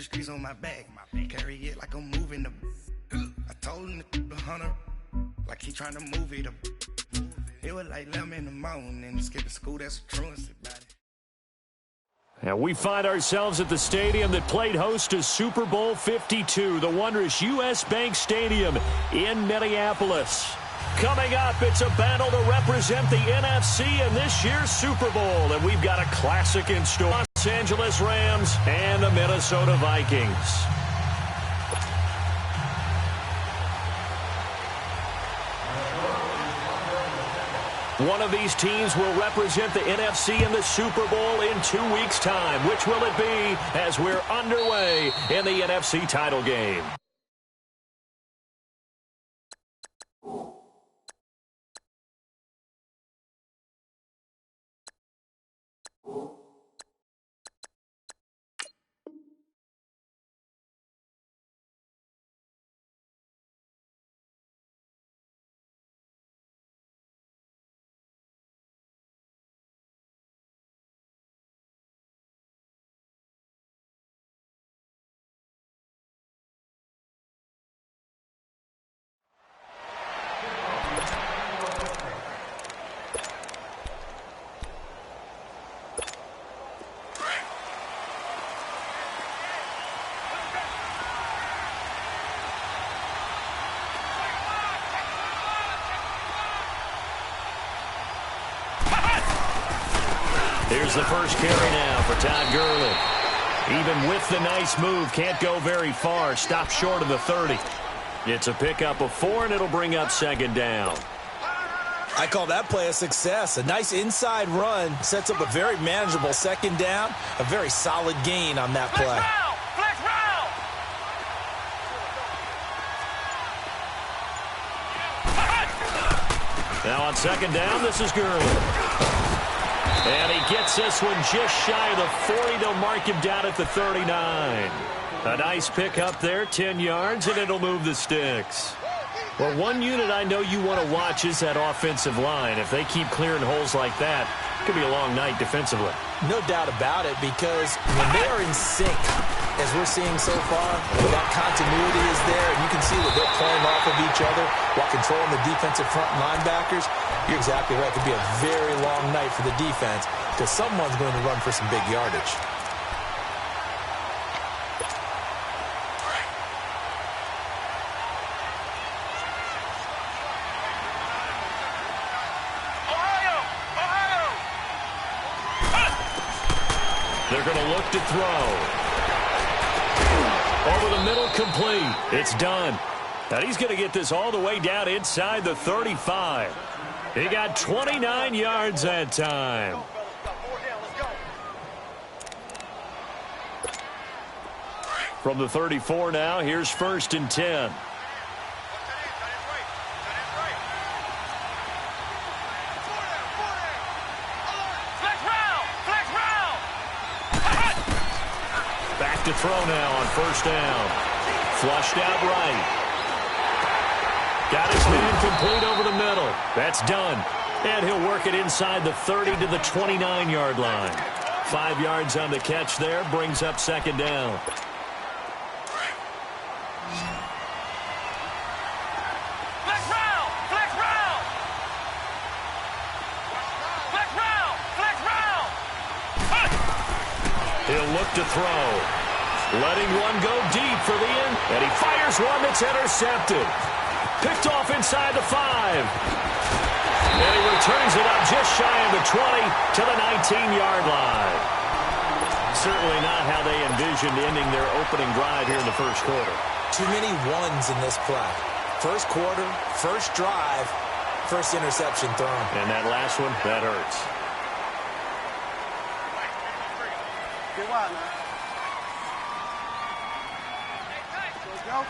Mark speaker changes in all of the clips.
Speaker 1: streets on my back. Carry it like I'm moving the. I told him the hunter, like he trying to move it up. It was like 11 in the morning, skipping school, that's a truancy about it.
Speaker 2: And we find ourselves at the stadium that played host to Super Bowl 52, the wondrous U.S. Bank Stadium in Minneapolis. Coming up, it's a battle to represent the NFC in this year's Super Bowl, and we've got a classic in store. Los Angeles Rams and the Minnesota Vikings. One of these teams will represent the NFC in the Super Bowl in 2 weeks' time. Which will it be as we're underway in the NFC title game? Here's the first carry now for Todd Gurley. Even with the nice move, can't go very far. Stop short of the 30. It's a pickup of 4, and it'll bring up second down.
Speaker 3: I call that play a success. A nice inside run sets up a very manageable second down. A very solid gain on that play.
Speaker 4: Flex route!
Speaker 2: Now on second down, this is Gurley. And he gets this one just shy of the 40. They'll mark him down at the 39. A nice pick up there, 10 yards, and it'll move the sticks. Well, one unit I know you want to watch is that offensive line. If they keep clearing holes like that, it could be a long night defensively.
Speaker 3: No doubt about it, because when they are in sync, as we're seeing so far, that continuity is there, and you can see that they're playing off of each other while controlling the defensive front linebackers. You're exactly right. It could be a very long night for the defense because someone's going to run for some big yardage.
Speaker 2: They're going to look to throw. Over the middle, complete. It's done. And he's going to get this all the way down inside the 35. He got 29 yards that time. From the 34 now, here's 1st and 10. Back to throw now on 1st down. Flushed out right. Got his man complete over the middle. That's done. And he'll work it inside the 30 to the 29-yard line. 5 yards on the catch there. Brings up second down.
Speaker 4: Flex route! Flex route! Flex route! Flex route!
Speaker 2: He'll look to throw. Letting one go deep for the end. And he fires one that's intercepted. Picked off inside the 5. And he returns it up just shy of the 20 to the 19-yard line. Certainly not how they envisioned ending their opening drive here in the first quarter.
Speaker 3: Too many ones in this play. First quarter, first drive, first interception thrown.
Speaker 2: And that last one, that hurts.
Speaker 1: Get wide, man. Go,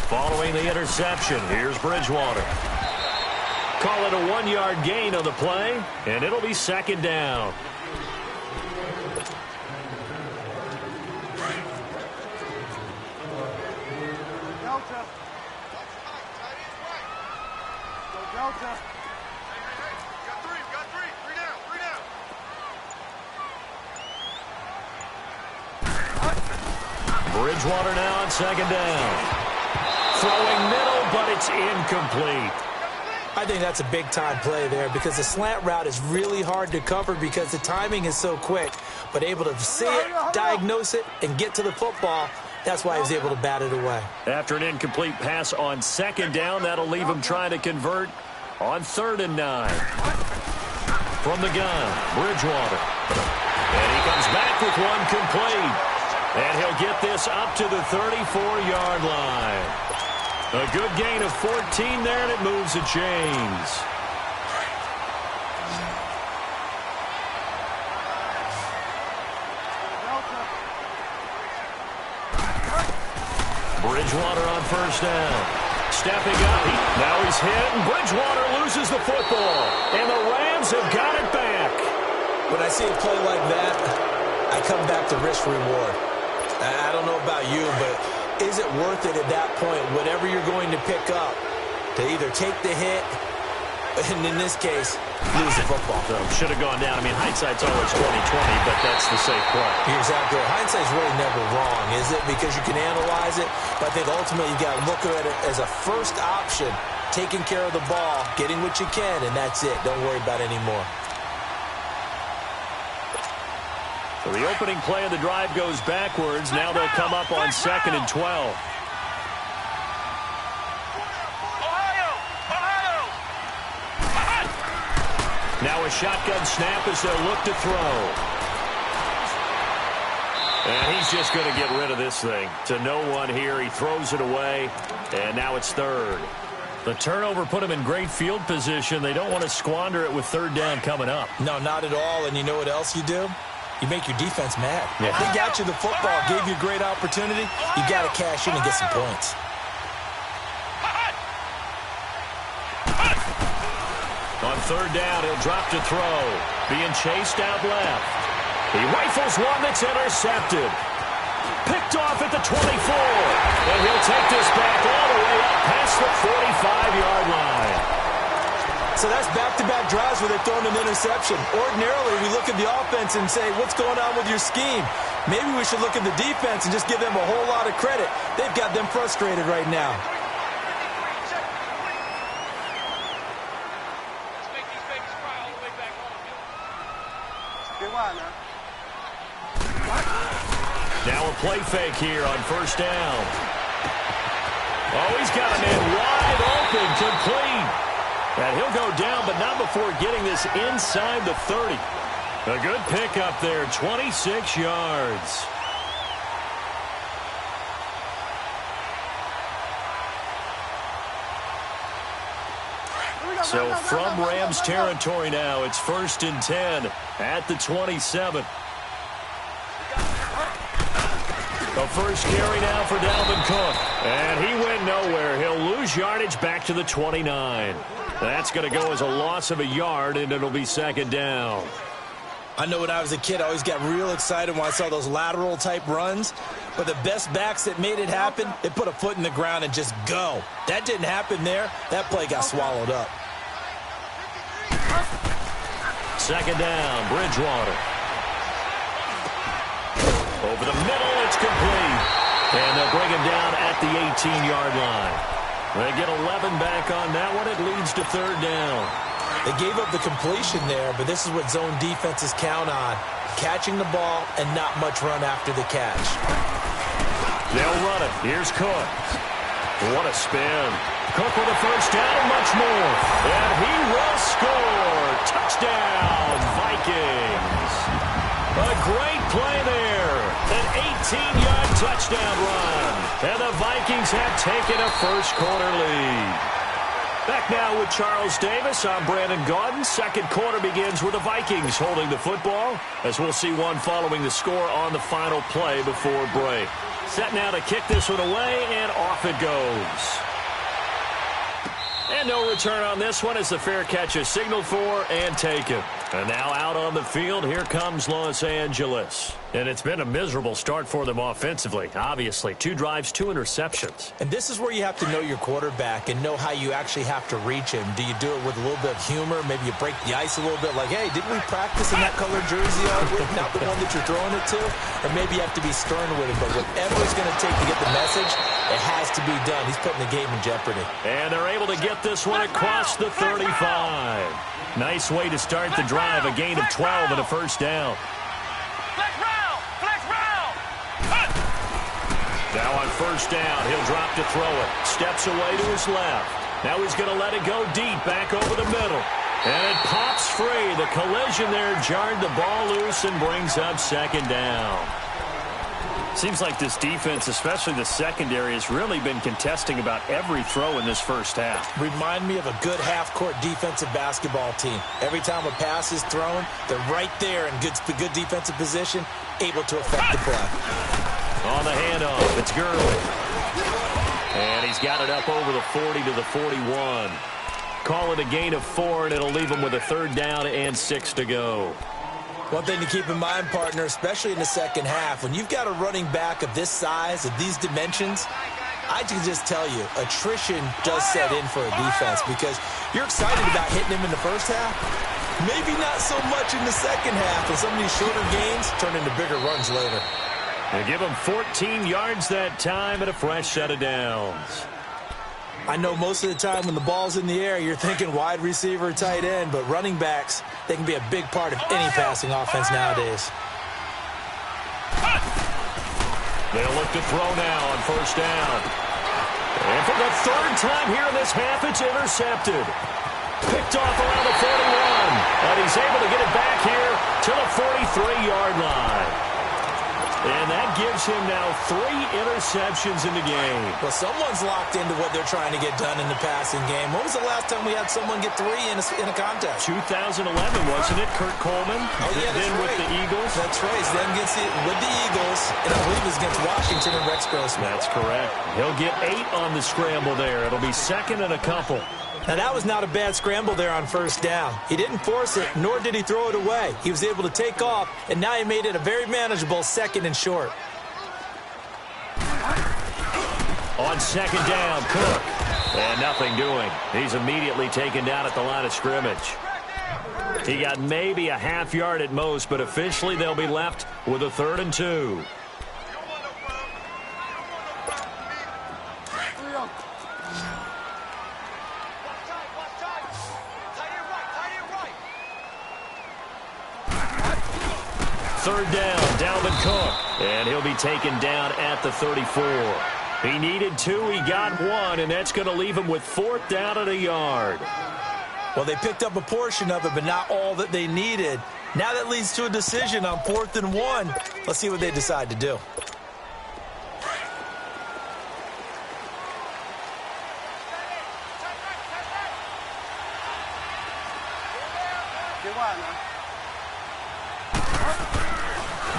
Speaker 2: Following the interception, here's Bridgewater. Call it a 1-yard gain on the play, and it'll be second down.
Speaker 1: Delta. Go Delta. Got three down.
Speaker 2: Bridgewater now on second down. Throwing middle, but it's incomplete.
Speaker 3: I think that's a big-time play there because the slant route is really hard to cover because the timing is so quick. But able to see it, diagnose it, and get to the football, that's why he was able to bat it away.
Speaker 2: After an incomplete pass on second down, that'll leave him trying to convert on 3rd and 9. From the gun, Bridgewater. And he comes back with one complete. And he'll get this up to the 34-yard line. A good gain of 14 there, and it moves the chains. Bridgewater on 1st down. Stepping up. Now he's hit, and Bridgewater loses the football. And the Rams have got it back.
Speaker 3: When I see a play like that, I come back to risk-reward. I don't know about you, but is it worth it at that point, whatever you're going to pick up, to either take the hit, and in this case, lose the football?
Speaker 2: So should have gone down. I mean, hindsight's always 20/20, but that's the safe play.
Speaker 3: You're exactly right. Hindsight's really never wrong, is it? Because you can analyze it, but I think ultimately you got to look at it as a first option, taking care of the ball, getting what you can, and that's it. Don't worry about it anymore.
Speaker 2: So the opening play of the drive goes backwards. Now they'll come up on 2nd and 12. Now a shotgun snap as they'll look to throw. And he's just going to get rid of this thing. To no one here. He throws it away. And now it's 3rd. The turnover put him in great field position. They don't want to squander it with 3rd down coming up.
Speaker 3: No, not at all. And you know what else you do? You make your defense mad. Yeah. They got you the football, gave you a great opportunity. You got to cash in and get some points.
Speaker 2: On 3rd down, he'll drop to throw. Being chased out left. He rifles one that's intercepted. Picked off at the 24. And he'll take this back all the way up past the 45-yard line.
Speaker 3: So that's back-to-back drives where they've thrown an interception. Ordinarily, we look at the offense and say, what's going on with your scheme? Maybe we should look at the defense and just give them a whole lot of credit. They've got them frustrated right now.
Speaker 2: Now a play fake here on 1st down. Oh, he's got him in wide open, complete. And he'll go down, but not before getting this inside the 30. A good pickup there, 26 yards. So from Rams territory now, it's 1st and 10 at the 27. The first carry now for Dalvin Cook. And he went nowhere. He'll lose yardage back to the 29. That's going to go as a loss of a yard, and it'll be 2nd down.
Speaker 3: I know when I was a kid, I always got real excited when I saw those lateral-type runs. But the best backs that made it happen, they put a foot in the ground and just go. That didn't happen there. That play got swallowed up.
Speaker 2: 2nd down, Bridgewater. Over the middle, it's complete. And they'll bring him down at the 18-yard line. They get 11 back on that one. It leads to 3rd down.
Speaker 3: They gave up the completion there, but this is what zone defenses count on. Catching the ball and not much run after the catch.
Speaker 2: They'll run it. Here's Cook. What a spin. Cook with a 1st down and much more. And he will score. Touchdown, Vikings. A great play there. An 18-yard touchdown run. And the Vikings have taken a first-quarter lead. Back now with Charles Davis. I'm Brandon Gaudin. 2nd quarter begins with the Vikings holding the football, as we'll see one following the score on the final play before break. Set now to kick this one away, and off it goes. And no return on this one as the fair catch is signaled for and taken. And now out on the field, here comes Los Angeles. And it's been a miserable start for them offensively. Obviously, 2 drives, 2 interceptions.
Speaker 3: And this is where you have to know your quarterback and know how you actually have to reach him. Do you do it with a little bit of humor? Maybe you break the ice a little bit like, hey, didn't we practice in that colored jersey all week? Not the one that you're throwing it to. Or maybe you have to be stern with him. But whatever it's going to take to get the message, it has to be done. He's putting the game in jeopardy.
Speaker 2: And they're able to get this one across the 35. Nice way to start the drive. A gain of 12 and a first down.
Speaker 4: Flex round! Flex round!
Speaker 2: Now on first down, he'll drop to throw it. Steps away to his left. Now he's going to let it go deep, back over the middle. And it pops free. The collision there jarred the ball loose and brings up second down. Seems like this defense, especially the secondary, has really been contesting about every throw in this first half.
Speaker 3: Remind me of a good half-court defensive basketball team. Every time a pass is thrown, they're right there in good defensive position, able to affect the play.
Speaker 2: On the handoff, it's Gurley. And he's got it up over the 40 to the 41. Call it a gain of 4, and it'll leave him with a third down and 6 to go.
Speaker 3: One thing to keep in mind, partner, especially in the second half, when you've got a running back of this size, of these dimensions, I can just tell you, attrition does set in for a defense because you're excited about hitting him in the first half. Maybe not so much in the second half, and some of these shorter gains turn into bigger runs later.
Speaker 2: They give him 14 yards that time and a fresh set of downs.
Speaker 3: I know most of the time when the ball's in the air, you're thinking wide receiver, tight end, but running backs, they can be a big part of any passing offense nowadays.
Speaker 2: They'll look to throw now on first down. And for the third time here in this half, it's intercepted. Picked off around the 41. And he's able to get it back here to the 43-yard line. And that gives him now 3 interceptions in the game.
Speaker 3: Well, someone's locked into what they're trying to get done in the passing game. When was the last time we had someone get 3 in a contest?
Speaker 2: 2011, wasn't it? Kurt Coleman.
Speaker 3: Oh, yeah, that's
Speaker 2: then
Speaker 3: right.
Speaker 2: With the Eagles.
Speaker 3: That's right. Then gets it with the Eagles, and I believe it's against Washington and Rex Grossman.
Speaker 2: That's correct. He'll get 8 on the scramble there. It'll be second and a couple.
Speaker 3: Now, that was not a bad scramble there on first down. He didn't force it, nor did he throw it away. He was able to take off, and now he made it a very manageable second and short.
Speaker 2: On second down, Cook. And nothing doing. He's immediately taken down at the line of scrimmage. He got maybe a half yard at most, but officially they'll be left with a 3rd and 2. Third down, Dalvin Cook. And he'll be taken down at the 34. He needed 2, he got 1, and that's going to leave him with 4th down at a yard.
Speaker 3: Well, they picked up a portion of it, but not all that they needed. Now that leads to a decision on 4th and 1. Let's see what they decide to do.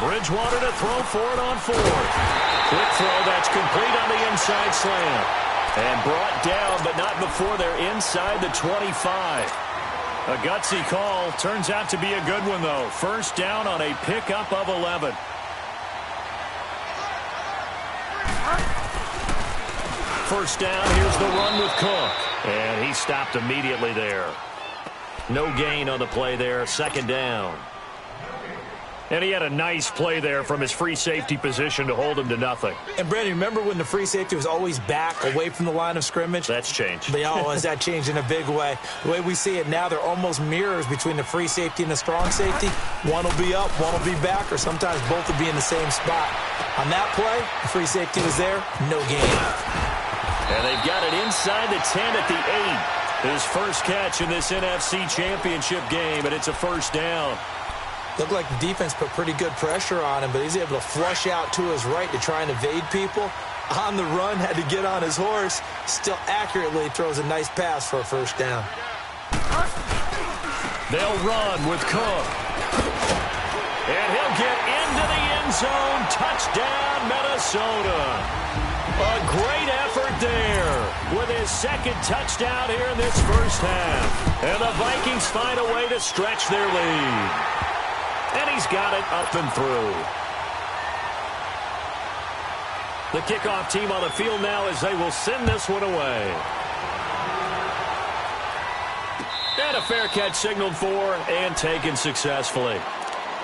Speaker 2: Bridgewater to throw for it on 4th. Quick throw that's complete on the inside slant. And brought down, but not before they're inside the 25. A gutsy call. Turns out to be a good one, though. First down on a pickup of 11. First down, here's the run with Cook. And he stopped immediately there. No gain on the play there. Second down. And he had a nice play there from his free safety position to hold him to nothing.
Speaker 3: And, Brandon, remember when the free safety was always back away from the line of scrimmage?
Speaker 2: That's changed.
Speaker 3: But, has that changed in a big way? The way we see it now, they're almost mirrors between the free safety and the strong safety. One will be up, one will be back, or sometimes both will be in the same spot. On that play, the free safety was there, no gain.
Speaker 2: And they've got it inside the 10 at the 8. His first catch in this NFC Championship game, and it's a first down.
Speaker 3: Looked like the defense put pretty good pressure on him, but he's able to flush out to his right to try and evade people. On the run, had to get on his horse. Still accurately throws a nice pass for a first down.
Speaker 2: They'll run with Cook. And he'll get into the end zone. Touchdown, Minnesota. A great effort there. with his second touchdown here in this first half. And the Vikings find a way to stretch their lead. And he's got it up and through. The kickoff team on the field now as they will send this one away. And a fair catch signaled for and taken successfully.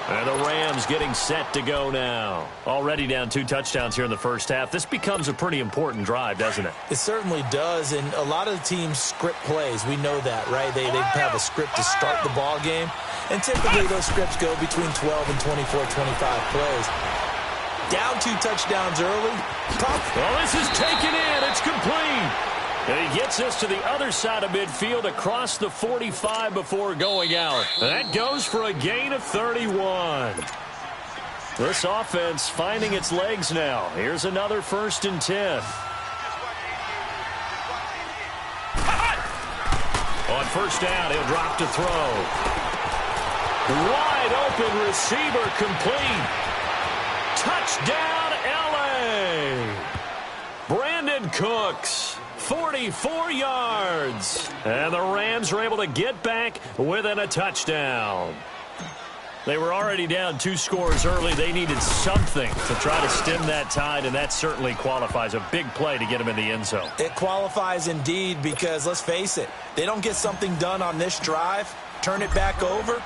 Speaker 2: And the Rams getting set to go now. Already down 2 touchdowns here in the first half. This becomes a pretty important drive, doesn't it?
Speaker 3: It certainly does, and a lot of the teams script plays. We know that, right? They have a script to start the ball game, and typically those scripts go between 12 and 24, 25 plays. Down 2 touchdowns early.
Speaker 2: Well, this is taken in. It's complete. And he gets this to the other side of midfield across the 45 before going out. That goes for a gain of 31. This offense finding its legs now. Here's another 1st and 10. On first down, he'll drop to throw. Wide open receiver complete. Touchdown, L.A. Brandon Cooks. 44 yards. And the Rams are able to get back within a touchdown. They were already down 2 scores early. They needed something to try to stem that tide, and that certainly qualifies. A big play to get them in the end zone.
Speaker 3: It qualifies indeed because, let's face it, they don't get something done on this drive, turn it back over,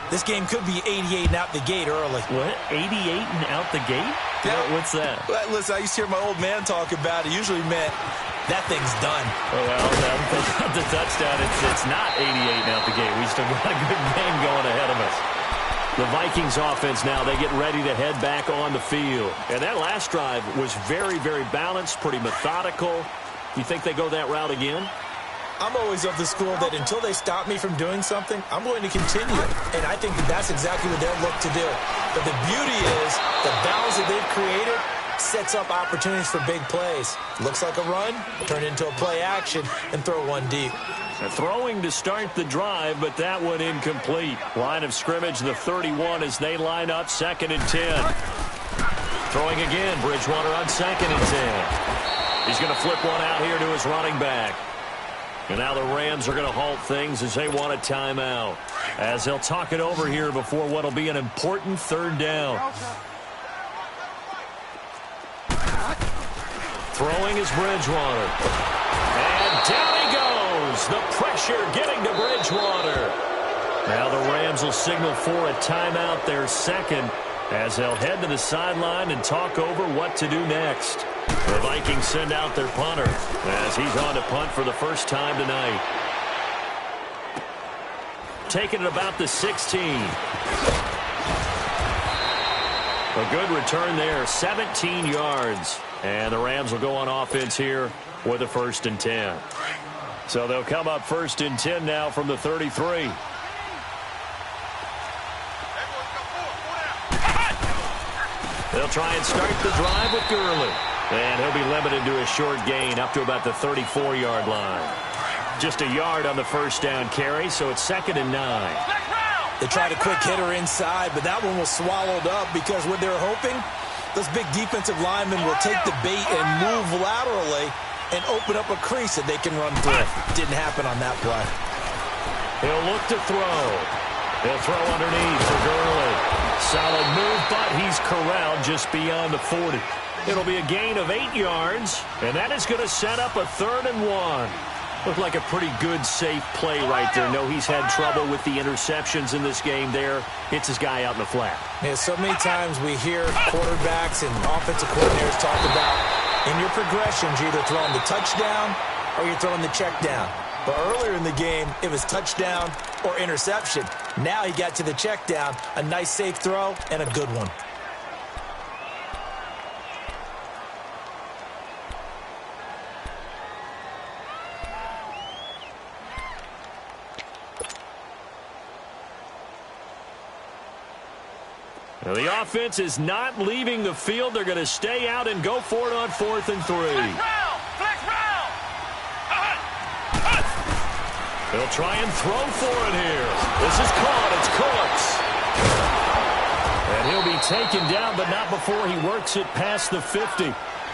Speaker 3: this game could be 88 and out the gate early.
Speaker 2: What? 88 and out the gate?
Speaker 3: Yeah.
Speaker 2: What's that?
Speaker 3: Listen, I used to hear my old man talk about it. Usually meant that thing's done.
Speaker 2: Well, the touchdown, it's not 88 and out the gate. We still got a good game going ahead of us. The Vikings offense now, they get ready to head back on the field. And that last drive was very, very balanced, pretty methodical. You think they go that route again?
Speaker 3: I'm always of the school that until they stop me from doing something, I'm going to continue. And I think that's exactly what they'll look to do. But the beauty is the balance that they've created sets up opportunities for big plays. Looks like a run, turn into a play action, and throw one deep.
Speaker 2: Throwing to start the drive, but that one incomplete. Line of scrimmage, the 31 as they line up 2nd and 10. Throwing again, Bridgewater on 2nd and 10. He's going to flip one out here to his running back. And now the Rams are going to halt things as they want a timeout. As they'll talk it over here before what will be an important 3rd down. Throwing is Bridgewater. And down he goes. The pressure getting to Bridgewater. Now the Rams will signal for a timeout, their 2nd, as they'll head to the sideline and talk over what to do next. The Vikings send out their punter as he's on to punt for the first time tonight. Taking it about the 16. A good return there, 17 yards. And the Rams will go on offense here with a 1st and 10. So they'll come up 1st and 10 now from the 33. They'll try and start the drive with Gurley. And he'll be limited to a short gain up to about the 34-yard line. Just a yard on the first down carry, so it's 2nd and 9.
Speaker 3: They tried a quick hitter inside, but that one was swallowed up because what they're hoping, those big defensive linemen will take the bait and move laterally and open up a crease that they can run through. Didn't happen on that play.
Speaker 2: He'll look to throw. He'll throw underneath for Gurley. Solid move, but he's corralled just beyond the 40. It'll be a gain of 8 yards, and that is going to set up a 3rd and 1. Looked like a pretty good, safe play right there. No, he's had trouble with the interceptions in this game there. Hits his guy out in the flat.
Speaker 3: Yeah, so many times we hear quarterbacks and offensive coordinators talk about in your progressions, you're either throwing the touchdown or you're throwing the check down. But earlier in the game, it was touchdown or interception. Now he got to the check down, a nice safe throw, and a good one.
Speaker 2: Now the offense is not leaving the field. They're going to stay out and go for it on 4th and 3.
Speaker 4: Flex round.
Speaker 2: They'll try and throw for it here. This is caught. It's Cooks. And he'll be taken down, but not before he works it past the 50.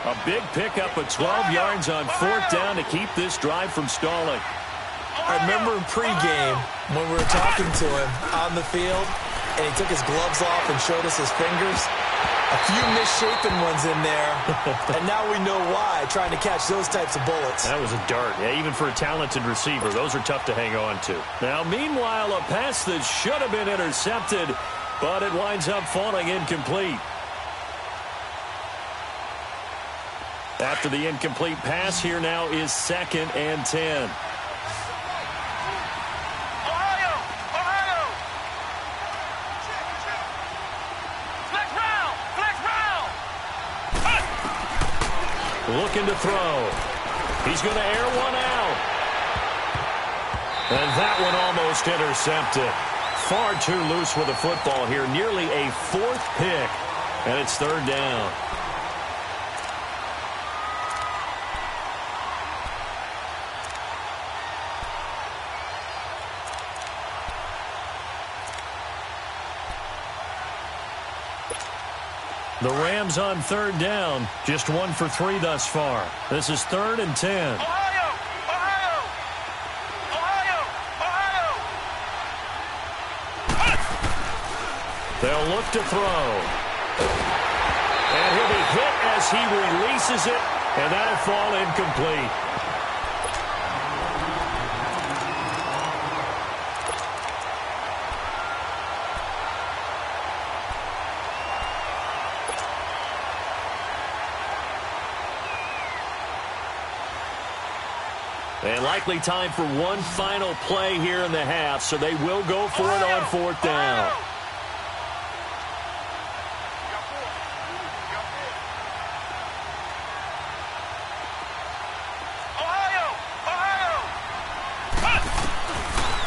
Speaker 2: A big pickup of 12 yards on fourth down to keep this drive from stalling.
Speaker 3: I remember in pregame when we were talking to him on the field, and he took his gloves off and showed us his fingers. A few misshapen ones in there, and now we know why, trying to catch those types of bullets.
Speaker 2: That was a dart. Yeah, even for a talented receiver, those are tough to hang on to. Now, meanwhile, a pass that should have been intercepted, but it winds up falling incomplete. After the incomplete pass, here now is 2nd and 10. Looking to throw. He's going to air one out. And that one almost intercepted. Far too loose with the football here. Nearly a 4th pick. And it's 3rd down. The Rams on 3rd down. Just 1 for 3 thus far. This is 3rd and 10. They'll look to throw. And he'll be hit as he releases it, and that'll fall incomplete. And likely time for one final play here in the half, so they will go for it on 4th down.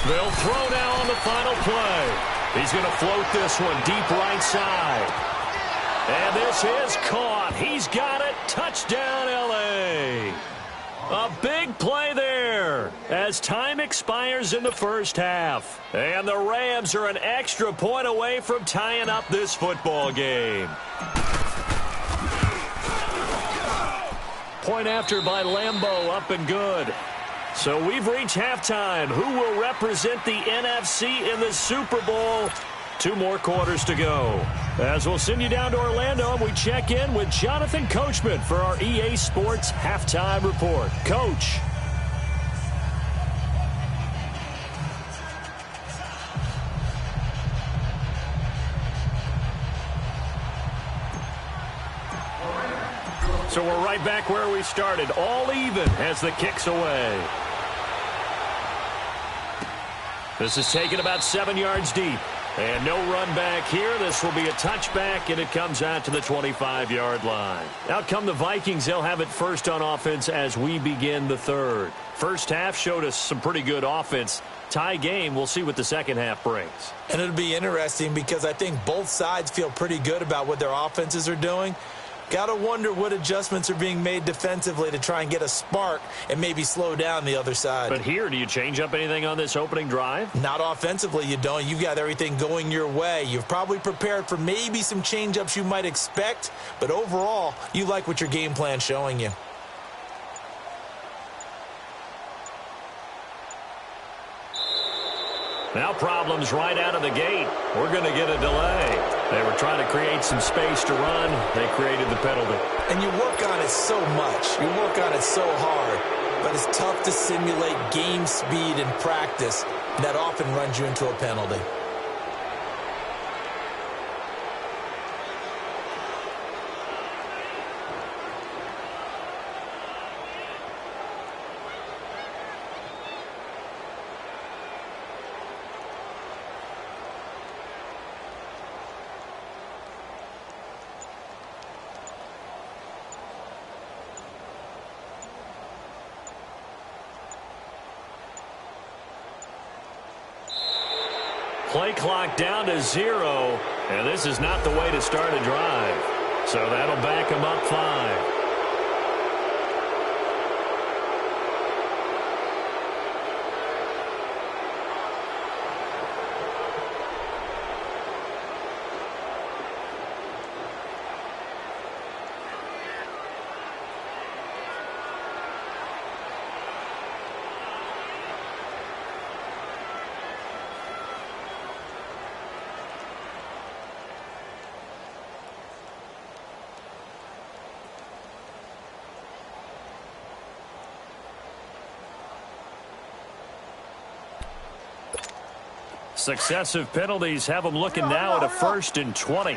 Speaker 2: They'll throw now on the final play. He's going to float this one deep right side. And this is caught. He's got it. Touchdown, L.A. A big play there as time expires in the first half. And the Rams are an extra point away from tying up this football game. Point after by Lambeau, up and good. So we've reached halftime. Who will represent the NFC in the Super Bowl? 2 more quarters to go. As we'll send you down to Orlando, and we check in with Jonathan Coachman for our EA Sports Halftime Report. Coach. So we're right back where we started. All even as the kick's away. This is taken about 7 yards deep. And no run back here. This will be a touchback, and it comes out to the 25-yard line. Out come the Vikings. They'll have it first on offense as we begin the 3rd. First half showed us some pretty good offense. Tie game. We'll see what the second half brings.
Speaker 3: And it'll be interesting because I think both sides feel pretty good about what their offenses are doing. Got to wonder what adjustments are being made defensively to try and get a spark and maybe slow down the other side.
Speaker 2: But here, do you change up anything on this opening drive?
Speaker 3: Not offensively, you don't. You've got everything going your way. You've probably prepared for maybe some change-ups you might expect, but overall, you like what your game plan's showing you.
Speaker 2: Now problems right out of the gate. We're going to get a delay. They were trying to create some space to run. They created the penalty.
Speaker 3: And you work on it so much. You work on it so hard. But it's tough to simulate game speed in practice. That often runs you into a penalty.
Speaker 2: Play clock down to 0, and this is not the way to start a drive. So that'll back them up 5. Successive penalties have them looking now at a 1st and 20.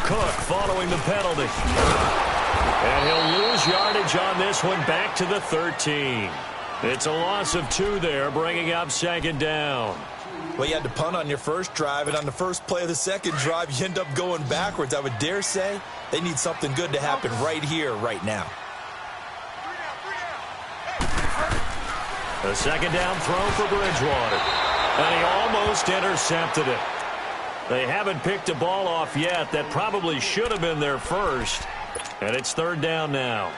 Speaker 2: Cook following the penalty. And he'll lose yardage on this one, back to the 13. It's a loss of 2 there, bringing up 2nd down.
Speaker 3: Well, you had to punt on your first drive, and on the first play of the second drive, you end up going backwards. I would dare say they need something good to happen right here, right now.
Speaker 2: A 2nd down throw for Bridgewater. And he almost intercepted it. They haven't picked a ball off yet. That probably should have been their first. And it's 3rd down now.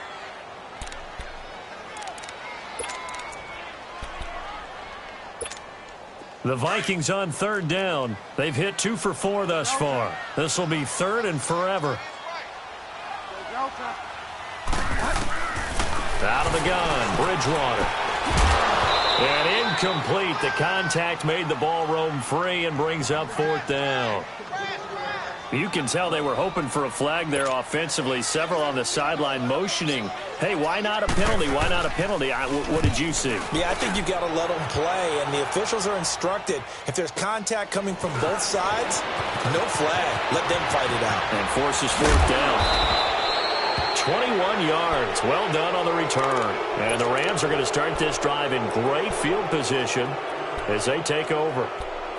Speaker 2: The Vikings on 3rd down. They've hit 2 for 4 thus far. This will be 3rd and forever. Out of the gun, Bridgewater. And incomplete. The contact made the ball roam free and brings up 4th down. You can tell they were hoping for a flag there offensively. Several on the sideline motioning, hey, why not a penalty? Why not a penalty? What did you see?
Speaker 3: Yeah, I think you've got to let them play, and the officials are instructed. If there's contact coming from both sides, no flag. Let them fight it out.
Speaker 2: And forces 4th down. 21 yards. Well done on the return. And the Rams are going to start this drive in great field position as they take over.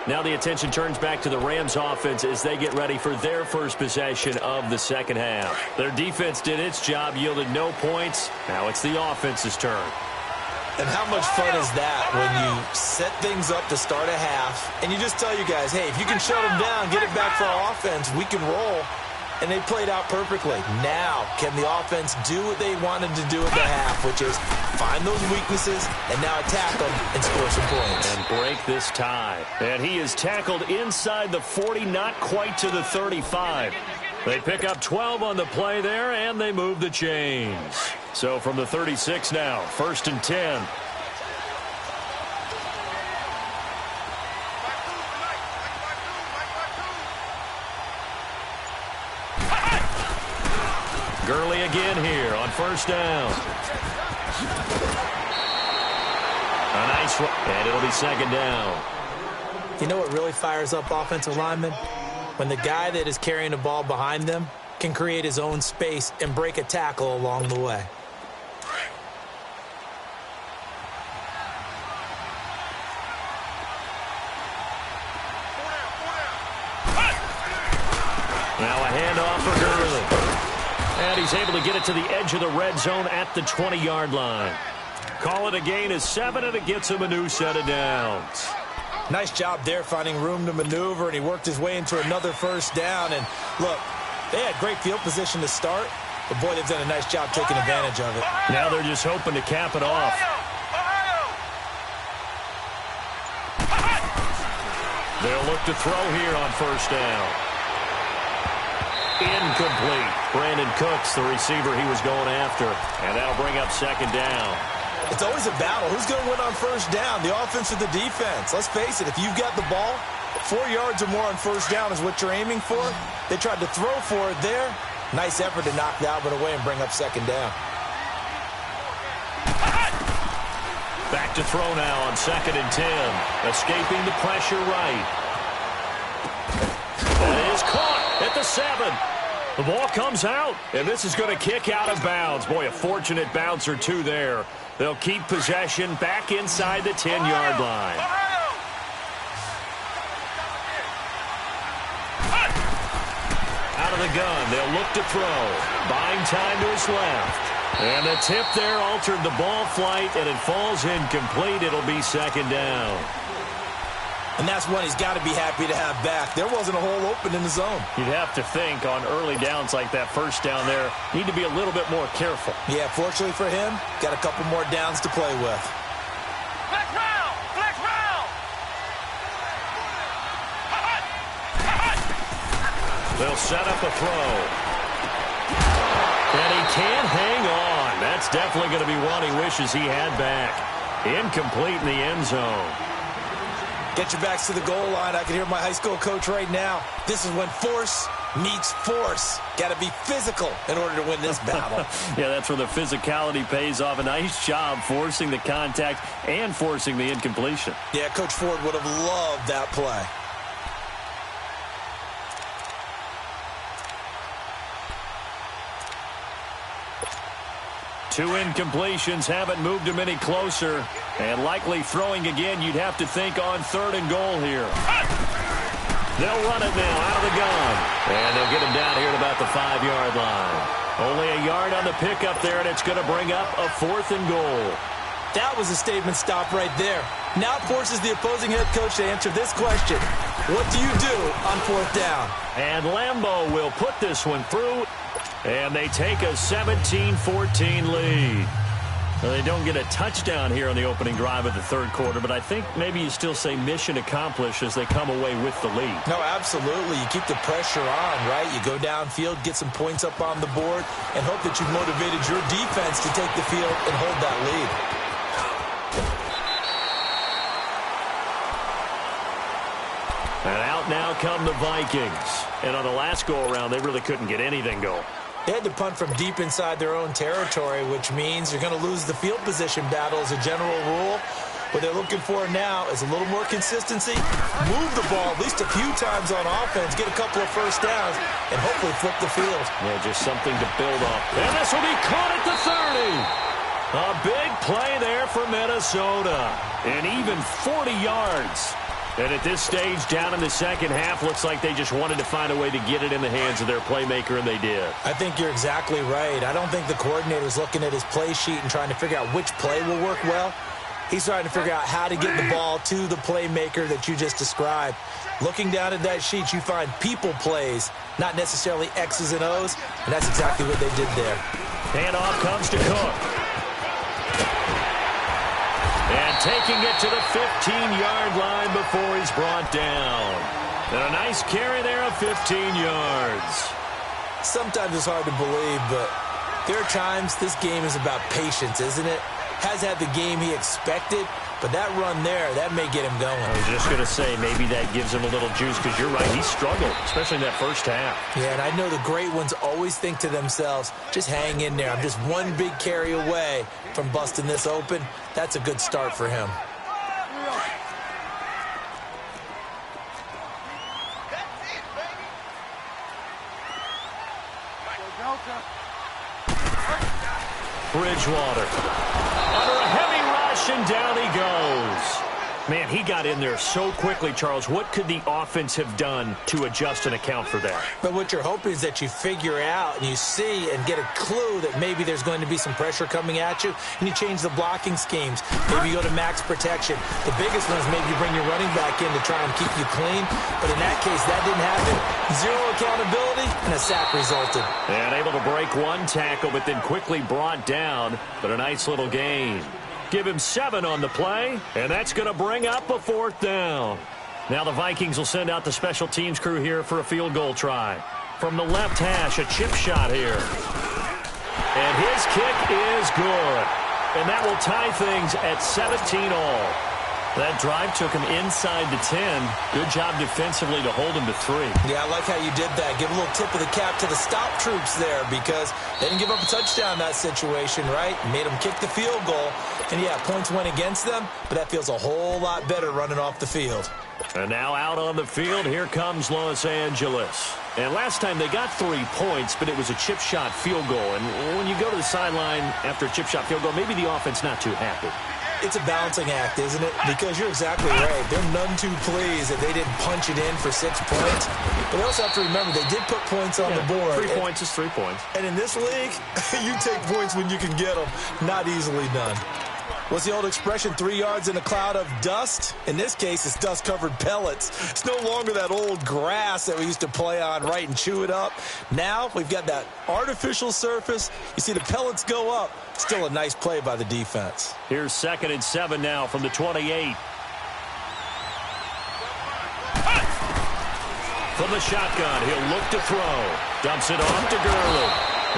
Speaker 2: Now the attention turns back to the Rams offense as they get ready for their first possession of the second half. Their defense did its job, yielded no points. Now it's the offense's turn.
Speaker 3: And how much fun is that when you set things up to start a half and you just tell you guys, hey, if you can shut them down, get it back for our offense, we can roll. And they played out perfectly. Now, can the offense do what they wanted to do at the half, which is find those weaknesses and now attack them and score some points.
Speaker 2: And break this tie. And he is tackled inside the 40, not quite to the 35. They pick up 12 on the play there, and they move the chains. So from the 36 now, 1st and 10. Gurley again here on 1st down. A nice run, and it'll be 2nd down.
Speaker 3: You know what really fires up offensive linemen? When the guy that is carrying the ball behind them can create his own space and break a tackle along the way.
Speaker 2: Now a handoff for Gurley. And he's able to get it to the edge of the red zone at the 20-yard line. Call it a gain of 7, and it gets him a new set of downs.
Speaker 3: Nice job there finding room to maneuver, and he worked his way into another 1st down. And look, they had great field position to start, but boy, they've done a nice job taking advantage of it.
Speaker 2: Now they're just hoping to cap it off. They'll look to throw here on 1st down. Incomplete. Brandon Cooks, the receiver he was going after. And that'll bring up 2nd down.
Speaker 3: It's always a battle. Who's going to win on 1st down, the offense or the defense? Let's face it, if you've got the ball, 4 yards or more on 1st down is what you're aiming for. They tried to throw for it there. Nice effort to knock Dalvin away and bring up 2nd down.
Speaker 2: Back to throw now on 2nd and 10. Escaping the pressure right. That is caught at the 7. The ball comes out, and this is going to kick out of bounds. Boy, a fortunate bounce or 2 there. They'll keep possession back inside the 10-yard line. Out of the gun, they'll look to throw. Buying time to his left. And the tip there altered the ball flight, and it falls incomplete. It'll be 2nd down.
Speaker 3: And that's one he's got to be happy to have back. There wasn't a hole open in the zone.
Speaker 2: You'd have to think on early downs like that 1st down there, need to be a little bit more careful.
Speaker 3: Yeah, fortunately for him, got a couple more downs to play with.
Speaker 4: Flex round! Flex round!
Speaker 2: They'll set up a throw. And he can't hang on. That's definitely going to be one he wishes he had back. Incomplete in the end zone.
Speaker 3: Get your backs to the goal line. I can hear my high school coach right now. This is when force meets force. Got to be physical in order to win this battle.
Speaker 2: Yeah, that's where the physicality pays off. A nice job forcing the contact and forcing the incompletion.
Speaker 3: Yeah, Coach Ford would have loved that play.
Speaker 2: Two incompletions haven't moved him any closer. And likely throwing again, you'd have to think on 3rd and goal here. They'll run it now out of the gun. And they'll get him down here at about the 5-yard line. Only a yard on the pickup there, and it's going to bring up a 4th and goal.
Speaker 3: That was a statement stop right there. Now it forces the opposing head coach to answer this question. What do you do on 4th down?
Speaker 2: And Lambeau will put this one through. And they take a 17-14 lead. Well, they don't get a touchdown here on the opening drive of the 3rd quarter, but I think maybe you still say mission accomplished as they come away with the lead.
Speaker 3: No, absolutely. You keep the pressure on, right? You go downfield, get some points up on the board, and hope that you've motivated your defense to take the field and hold that lead.
Speaker 2: And out now come the Vikings. And on the last go-around, they really couldn't get anything going.
Speaker 3: They had to punt from deep inside their own territory, which means you're going to lose the field position battle as a general rule. What they're looking for now is a little more consistency, move the ball at least a few times on offense, get a couple of first downs, and hopefully flip the field.
Speaker 2: Yeah, just something to build off. And this will be caught at the 30. A big play there for Minnesota. And even 40 yards. And at this stage, down in the second half, looks like they just wanted to find a way to get it in the hands of their playmaker, and they did.
Speaker 3: I think you're exactly right. I don't think the coordinator's looking at his play sheet and trying to figure out which play will work well. He's trying to figure out how to get the ball to the playmaker that you just described. Looking down at that sheet, you find people plays, not necessarily X's and O's, and that's exactly what they did there.
Speaker 2: Handoff comes to Cook. And taking it to the 15-yard line before he's brought down. And a nice carry there of 15 yards.
Speaker 3: Sometimes it's hard to believe, but there are times this game is about patience, isn't it? Has had the game he expected, but that run there, that may get him going.
Speaker 2: I was just going to say, maybe that gives him a little juice, because you're right, he struggled, especially in that first half.
Speaker 3: Yeah, and I know the great ones always think to themselves, just hang in there. I'm just one big carry away from busting this open. That's a good start for him.
Speaker 2: Bridgewater. Under a heavy rush, and down he goes. Man, he got in there so quickly, Charles. What could the offense have done to adjust and account for that?
Speaker 3: But what you're hoping is that you figure out and you see and get a clue that maybe there's going to be some pressure coming at you, and you change the blocking schemes. Maybe you go to max protection. The biggest one is maybe you bring your running back in to try and keep you clean. But in that case, that didn't happen. Zero accountability, and a sack resulted.
Speaker 2: And able to break one tackle, but then quickly brought down. But a nice little gain. Give him 7 on the play, and that's going to bring up a 4th down. Now the Vikings will send out the special teams crew here for a field goal try. From the left hash, a chip shot here. And his kick is good. And that will tie things at 17 all. That drive took him inside the 10. Good job defensively to hold him to 3.
Speaker 3: Yeah, I like how you did that. Give a little tip of the cap to the stop troops there, because they didn't give up a touchdown in that situation, right? Made them kick the field goal. And, yeah, points went against them, but that feels a whole lot better running off the field.
Speaker 2: And now out on the field, here comes Los Angeles. And last time they got 3 points, but it was a chip shot field goal. And when you go to the sideline after a chip shot field goal, maybe the offense not too happy.
Speaker 3: It's a balancing act, isn't it? Because you're exactly right. They're none too pleased that they didn't punch it in for 6 points. But they also have to remember they did put points on the board.
Speaker 2: 3 points is 3 points.
Speaker 3: And in this league, you take points when you can get them. Not easily done. What's the old expression, 3 yards in a cloud of dust? In this case, it's dust-covered pellets. It's no longer that old grass that we used to play on, right, and chew it up. Now we've got that artificial surface. You see the pellets go up. Still a nice play by the defense.
Speaker 2: Here's 2nd and 7 now from the 28. From the shotgun, he'll look to throw. Dumps it off to Gurley.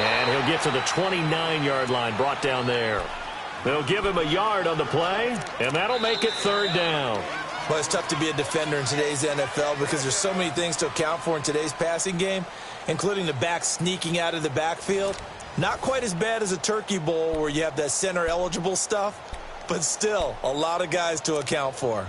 Speaker 2: And he'll get to the 29-yard line, brought down there. They'll give him a yard on the play, and that'll make it 3rd down.
Speaker 3: Well, it's tough to be a defender in today's NFL because there's so many things to account for in today's passing game, including the back sneaking out of the backfield. Not quite as bad as a turkey bowl where you have that center-eligible stuff, but still a lot of guys to account for.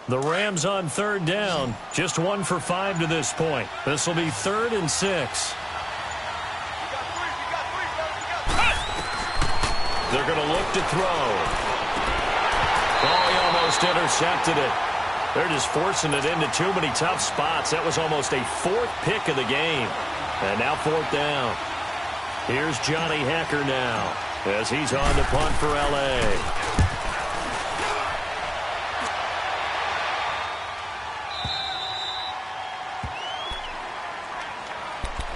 Speaker 2: The Rams on third down. Just 1 for 5 to this point. This will be 3rd and 6. They're going to look to throw. Oh, he almost intercepted it. They're just forcing it into too many tough spots. That was almost a 4th pick of the game. And now 4th down. Here's Johnny Hecker now as he's on to punt for L.A.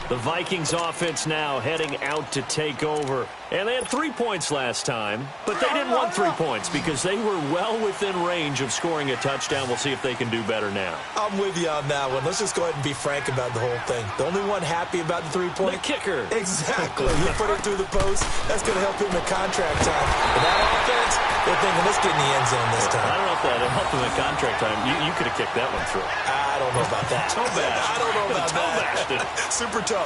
Speaker 2: The Vikings offense now heading out to take over. And they had 3 points last time, but they didn't want 3 points because they were well within range of scoring a touchdown. We'll see if they can do better now.
Speaker 3: I'm with you on that one. Let's just go ahead and be frank about the whole thing. The only one happy about the 3-point?
Speaker 2: The kicker.
Speaker 3: Exactly. You put it through the post. That's going to help him in contract time. But that offense, they're thinking, let's get in the end zone this time.
Speaker 2: I don't know if that helped him in contract time. You could have kicked that one through.
Speaker 3: I don't know about that.
Speaker 2: Toe bash.
Speaker 3: I don't know about that. Super toe.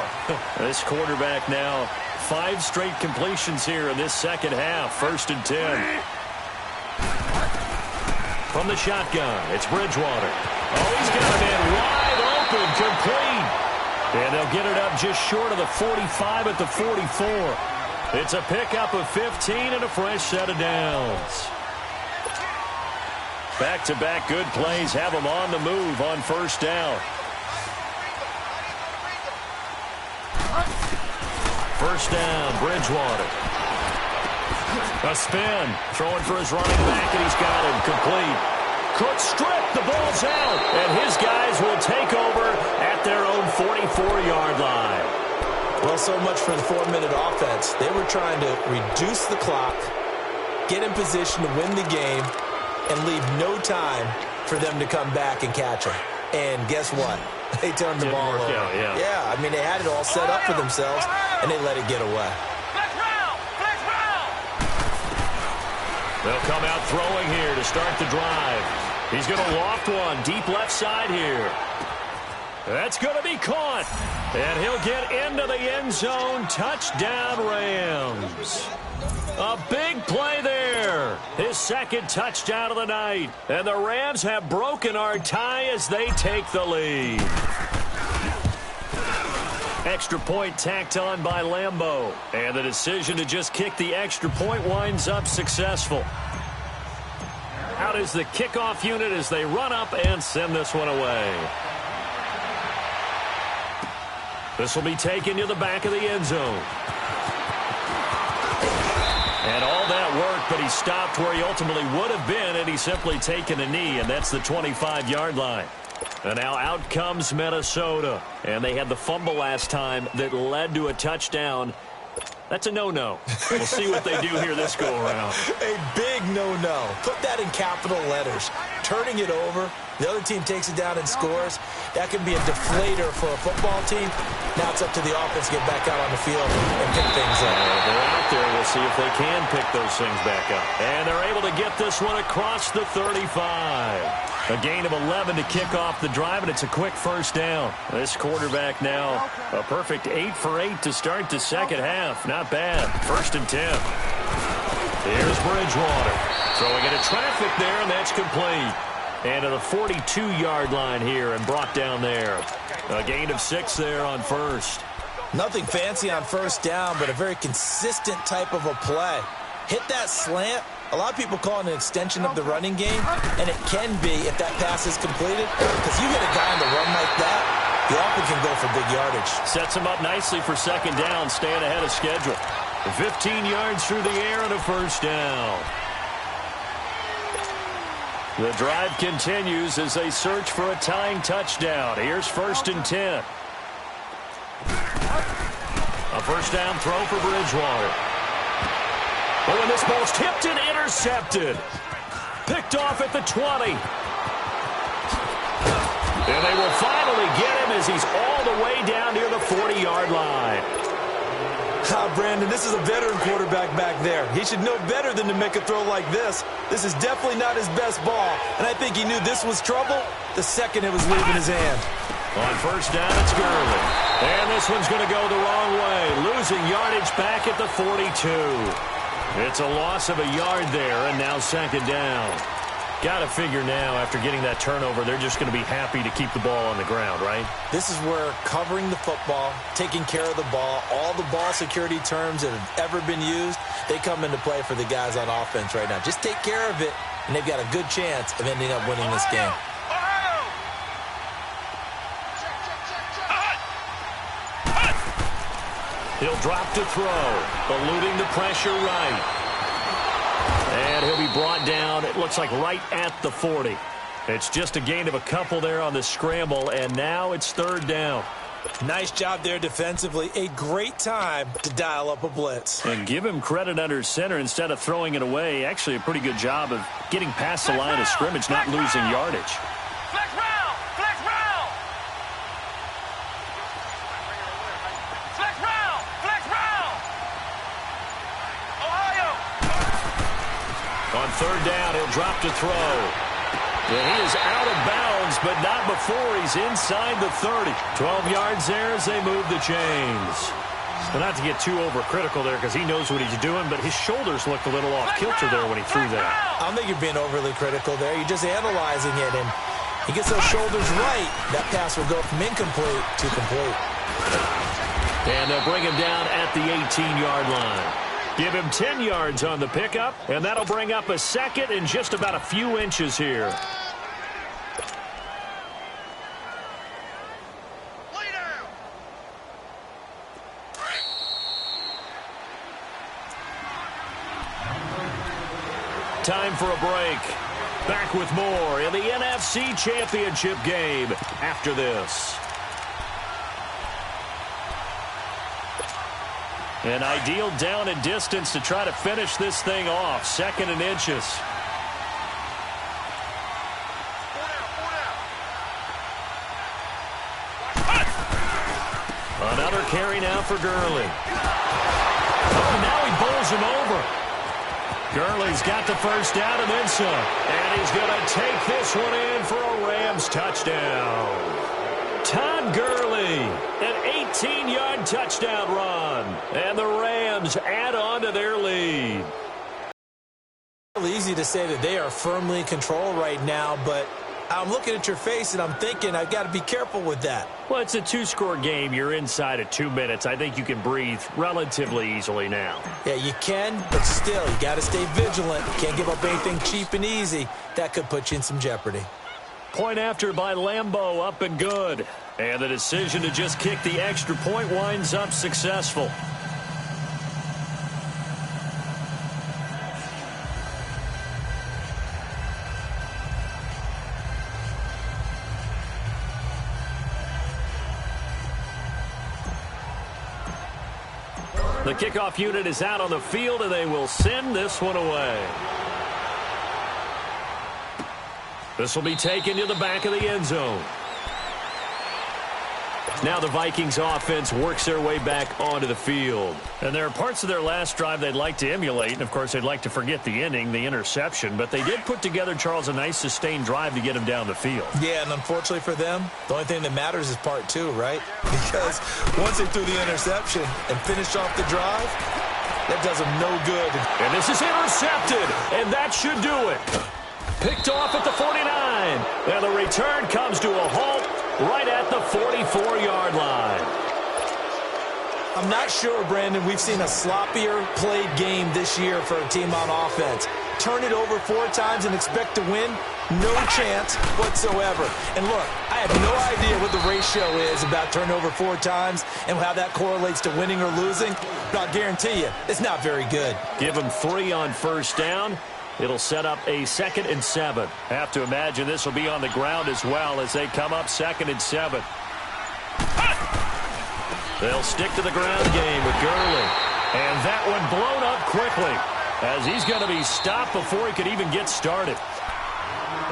Speaker 2: This quarterback now, 5 straight completions here in this second half. 1st and 10. From the shotgun, it's Bridgewater. Oh, he's got it in wide open, complete. And they'll get it up just short of the 45 at the 44. It's a pickup of 15 and a fresh set of downs. Back-to-back good plays have them on the move on 1st down. 1st down, Bridgewater. A spin. Throwing for his running back, and he's got him complete. Cook strip. The ball's out. And his guys will take over at their own 44-yard line.
Speaker 3: Well, so much for the 4-minute offense. They were trying to reduce the clock, get in position to win the game, and leave no time for them to come back and catch him. And guess what? They turned the ball over. Yeah, I mean, they had it all set up for themselves, and they let it get away.
Speaker 2: They'll come out throwing here to start the drive. He's going to loft one deep left side here. That's going to be caught. And he'll get into the end zone. Touchdown, Rams. A big play there. His 2nd touchdown of the night. And the Rams have broken our tie as they take the lead. Extra point tacked on by Lambeau. And the decision to just kick the extra point winds up successful. Out is the kickoff unit as they run up and send this one away. This will be taken to the back of the end zone. And all that work, but he stopped where he ultimately would have been, and he's simply taken a knee, and that's the 25-yard line. And now out comes Minnesota. And they had the fumble last time that led to a touchdown. That's a no-no. We'll see what they do here this go-around.
Speaker 3: A big no-no. Put that in capital letters. Turning it over, the other team takes it down and scores. That can be a deflator for a football team. Now it's up to the offense to get back out on the field and pick things up.
Speaker 2: They're out there. We'll see if they can pick those things back up. And they're able to get this one across the 35. A gain of 11 to kick off the drive, and it's a quick 1st down. This quarterback now, a perfect 8 for 8 to start the second half. Not bad. 1st and 10. Here's Bridgewater. Throwing into traffic there, and that's complete. And to the 42-yard line here and brought down there. A gain of 6 there on 1st.
Speaker 3: Nothing fancy on 1st down, but a very consistent type of a play. Hit that slant. A lot of people call it an extension of the running game, and it can be if that pass is completed. Because you hit a guy on the run like that, the offense can go for big yardage.
Speaker 2: Sets him up nicely for 2nd down, staying ahead of schedule. 15 yards through the air and a 1st down. The drive continues as they search for a tying touchdown. Here's 1st and 10. A first down throw for Bridgewater. Oh, and this ball's tipped and intercepted. Picked off at the 20. And they will finally get him as he's all the way down near the 40-yard line.
Speaker 3: Brandon, this is a veteran quarterback back there. He should know better than to make a throw like this. This is definitely not his best ball, and I think he knew this was trouble the second it was leaving his hand.
Speaker 2: On first down, it's Gurley. And this one's going to go the wrong way, losing yardage back at the 42. It's a loss of a yard there, and now second down. Got to figure now, after getting that turnover, they're just going to be happy to keep the ball on the ground, right?
Speaker 3: This is where covering the football, taking care of the ball, all the ball security terms that have ever been used, they come into play for the guys on offense right now. Just take care of it, and they've got a good chance of ending up winning this game.
Speaker 2: He'll drop to throw, eluding the pressure right. And he'll be brought down, it looks like right at the 40. It's just a gain of a couple there on the scramble, and now it's third down.
Speaker 3: Nice job there defensively. A great time to dial up a blitz.
Speaker 2: And give him credit under center instead of throwing it away. Actually a pretty good job of getting past the line of scrimmage, not losing yardage.
Speaker 4: Flex round! Flex round! Flex round! Flex round! Ohio!
Speaker 2: On third down, he'll drop to throw. And he is out of bounds, but not before he's inside the 30. 12 yards there as they move the chains. But not to get too overcritical there because he knows what he's doing, but his shoulders looked a little off kilter there when he threw that.
Speaker 3: I don't think you're being overly critical there. You're just analyzing it, and he gets those shoulders right. That pass will go from incomplete to complete.
Speaker 2: And they'll bring him down at the 18-yard line. Give him 10 yards on the pickup, and that'll bring up a second in just about a few inches here. Time for a break. Back with more in the NFC Championship game after this. An ideal down and distance to try to finish this thing off. Second and inches. Another carry now for Gurley. Oh, now he bowls him over. Gurley's got the first down and then some. And he's going to take this one in for a Rams touchdown. Todd Gurley, an 18-yard touchdown run. And the Rams add on to their lead.
Speaker 3: It's easy to say that they are firmly in control right now, but I'm looking at your face and I'm thinking I've got to be careful with that.
Speaker 2: Well, it's a two-score game. You're inside of 2 minutes. I think you can breathe relatively easily now.
Speaker 3: Yeah, you can, but still, you got to stay vigilant. Can't give up anything cheap and easy. That could put you in some jeopardy.
Speaker 2: Point after by Lambeau, up and good. And the decision to just kick the extra point winds up successful. The kickoff unit is out on the field, and they will send this one away. This will be taken to the back of the end zone. Now the Vikings offense works their way back onto the field. And there are parts of their last drive they'd like to emulate. And, of course, they'd like to forget the inning, the interception. But they did put together, Charles, a nice sustained drive to get him down the field.
Speaker 3: Yeah, and unfortunately for them, the only thing that matters is part two, right? Because once they threw the interception and finished off the drive, that does them no good.
Speaker 2: And this is intercepted, and that should do it. Picked off at the 49. And the return comes to a halt right at the 44-yard line.
Speaker 3: I'm not sure, Brandon, we've seen a sloppier played game this year for a team on offense. Turn it over 4 times and expect to win? No chance whatsoever. And look, I have no idea what the ratio is about turnover 4 times and how that correlates to winning or losing. But I'll guarantee you, it's not very good.
Speaker 2: Give them 3 on first down. It'll set up a 2nd and 7. Have to imagine this will be on the ground as well as they come up 2nd and 7. They'll stick to the ground game with Gurley. And that one blown up quickly as he's going to be stopped before he could even get started.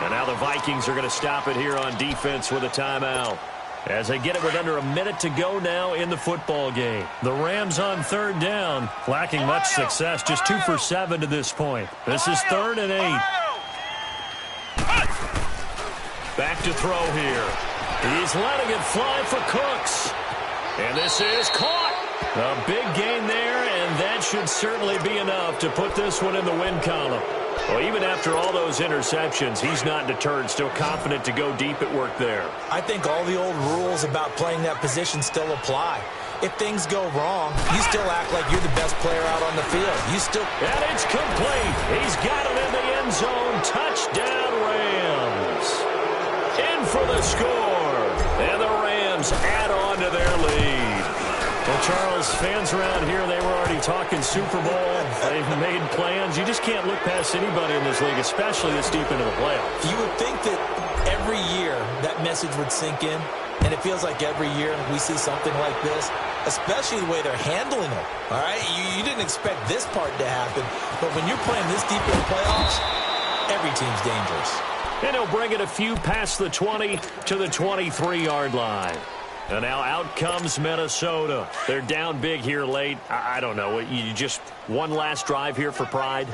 Speaker 2: And now the Vikings are going to stop it here on defense with a timeout, as they get it with under a minute to go now in the football game. The Rams on third down, lacking much success, just 2 for 7 to this point. This is 3rd and 8. Back to throw here. He's letting it fly for Cooks. And this is caught. A big gain there, and that should certainly be enough to put this one in the win column. Well, even after all those interceptions, he's not deterred, still confident to go deep at work there.
Speaker 3: I think all the old rules about playing that position still apply. If things go wrong, you still act like you're the best player out on the field.
Speaker 2: And it's complete. He's got it in the end zone. Touchdown, Rams. In for the score. And the Rams add on to their lead. Well, Charles, fans around here, they were already talking Super Bowl. They've made plans. You just can't look past anybody in this league, especially this deep into the playoffs.
Speaker 3: You would think that every year that message would sink in, and it feels like every year we see something like this, especially the way they're handling it. All right, you didn't expect this part to happen, but when you're playing this deep in the playoffs, every team's dangerous.
Speaker 2: And he'll bring it a few past the 20 to the 23-yard line. And now out comes Minnesota. They're down big here late. I don't know. You just one last drive here for pride?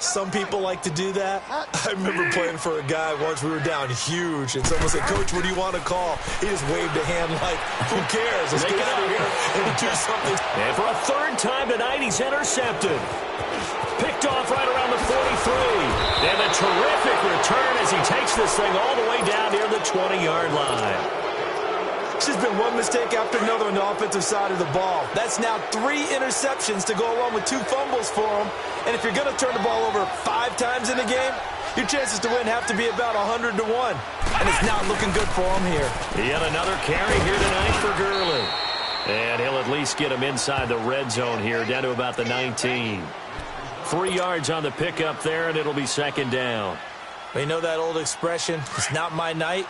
Speaker 3: Some people like to do that. I remember playing for a guy once. We were down huge, and someone said, "Coach, what do you want to call?" He just waved a hand like, "Who cares? Let's get out of here and do something."
Speaker 2: And for a third time tonight, he's intercepted. Picked off right around the 43. And a terrific return as he takes this thing all the way down near the 20-yard line.
Speaker 3: It's just been one mistake after another on the offensive side of the ball. That's now 3 interceptions to go along with 2 fumbles for him. And if you're going to turn the ball over 5 times in a game, your chances to win have to be about 100 to 1. And it's not looking good for him here.
Speaker 2: Yet another carry here tonight for Gurley. And he'll at least get him inside the red zone here, down to about the 19. 3 yards on the pickup there, and it'll be 2nd down.
Speaker 3: You know that old expression, it's not my night?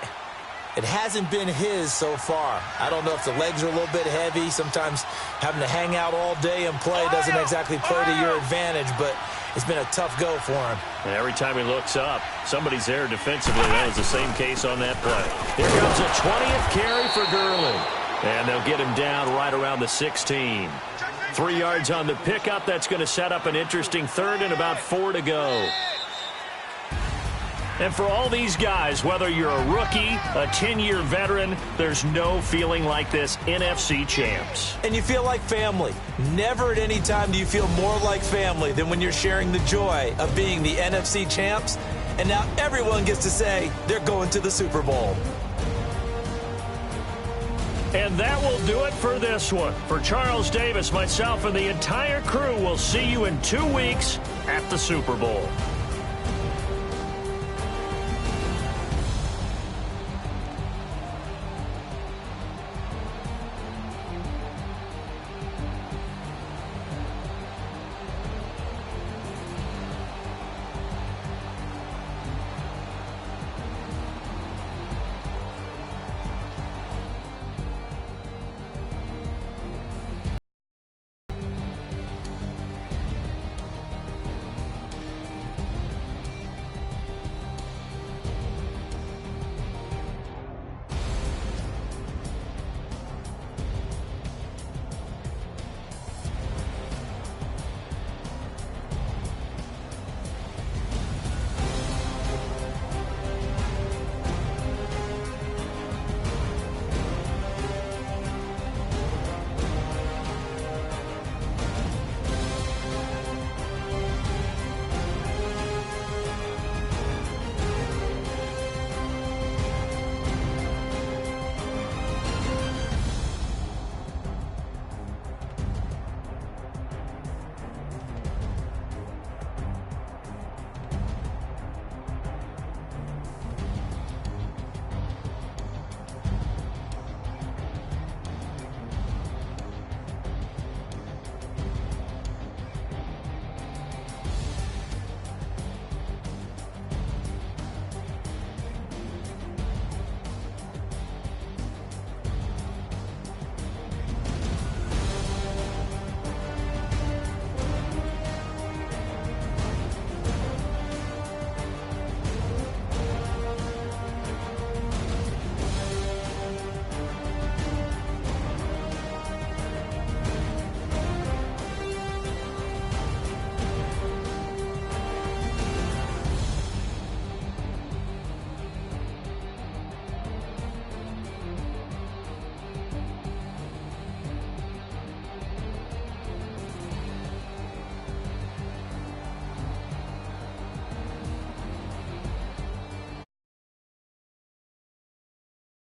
Speaker 3: It hasn't been his so far. I don't know if the legs are a little bit heavy. Sometimes having to hang out all day and play doesn't exactly play to your advantage, but it's been a tough go for him.
Speaker 2: And every time he looks up, somebody's there defensively. That was the same case on that play. Here comes a 20th carry for Gurley. And they'll get him down right around the 16. 3 yards on the pickup. That's going to set up an interesting 3rd and about 4 to go. And for all these guys, whether you're a rookie, a 10-year veteran, there's no feeling like this NFC champs.
Speaker 3: And you feel like family. Never at any time do you feel more like family than when you're sharing the joy of being the NFC champs. And now everyone gets to say they're going to the Super Bowl.
Speaker 2: And that will do it for this one. For Charles Davis, myself, and the entire crew, we'll see you in 2 weeks at the Super Bowl.